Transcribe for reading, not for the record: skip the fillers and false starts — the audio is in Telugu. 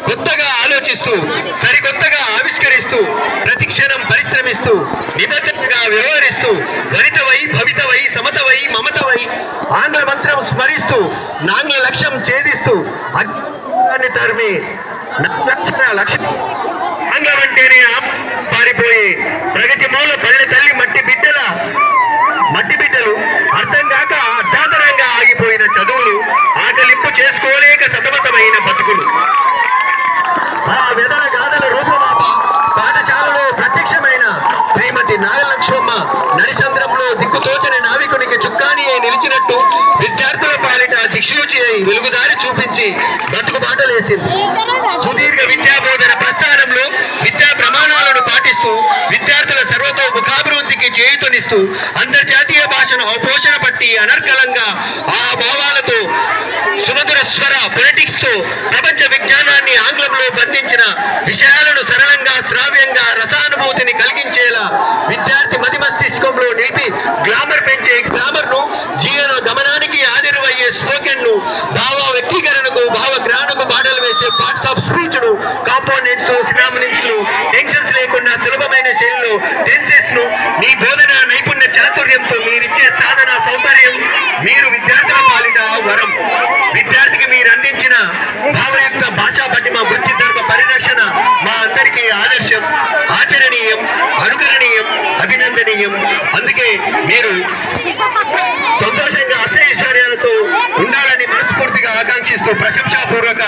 కొత్తగా ఆలోచిస్తూ సరికొత్తగా ఆవిష్కరిస్తూ ప్రతిక్షణం పరిశ్రమిస్తూ నిబద్ధతగా వ్యవహరిస్తూ వనితవై భవితవై సమతవై మమతవై ఆంగ్ల మంత్రం స్మరిస్తూ నాంగ్ల లక్ష్యం ఛేదిస్తూ అగ్ని తరిమి లక్ష్యం ఆంగ్లం అంటేనే పారిపోయి ప్రగతి మూల పల్లె తల్లి మట్టి బిడ్డలు అర్థం కాక అర్ధాంతరంగా ఆగిపోయిన చదువులు ఆకలింపు చేసుకోలేక సతమతమైన బతుకులు ఆ వెదల గాథల రూపమాప పాఠశాలలో ప్రత్యక్షమైన శ్రీమతి నాగలక్ష్మమ్మ నడిసంద్రంలో దిక్కుతోచని నావికునికి చుక్కాని అయి నిలిచినట్టు విద్యార్థుల పాలిట దిక్సూచి అయి వెలుగుదారి చూపించి బతుకు బాటలేసింది. సుదీర్ఘ విద్యాబోధన ప్రస్థానంలో విద్యా ప్రమాణాలను పాటిస్తూ విద్యార్థుల సర్వతో ముఖాభివృద్ధికి చేయుతనిస్తూ అంతర్జాతీయ భాషను పోషణ పట్టి అనర్కలంగా ఆ భావాలతో సుమధుర స్వర పొలిటిక్స్ తో ప్రపంచ విజ్ఞానాన్ని ఆంగ్లంలో బంధించిన విషయాలను సరళంగా శ్రావ్యంగా రసానుభూతిని కలిగించేలా విద్యార్థి మతి మస్తిష్కంలో నిలిపి గ్లామర్ పెంచే గ్లామర్ ను జీవన గమనానికి ఆదిరువయ్యే స్పోకెన్ ను భావ వ్యక్తీకరణకు భావగ్రహణకు బాటలు వేసే పార్ట్స్ ఆఫ్ స్పీచ్ ను కాంపోనెంట్స్ స్క్రామనింగ్స్ ను టెన్షన్స్ లేకుండా సులభమైన శైలిలో టెన్సెస్ ను మీ బోధన నైపుణ్య చాతుర్యంతో మీరిచ్చే సాధన సౌకర్యం మీరు విద్యార్థుల పాలిట వరం. విద్యార్థికి మీరు అందించిన భావయుక్త భాషా పటిమ వృత్తి ధర్మ పరిరక్షణ మా అందరికీ ఆదర్శం, ఆచరణీయం, అనుకరణీయం, అభినందనీయం. అందుకే మీరు సంతోషంగా అసహ్యైశ్వర్యాలతో ఉండాలని మనస్ఫూర్తిగా ఆకాంక్షిస్తూ ప్రశంసాపూర్వక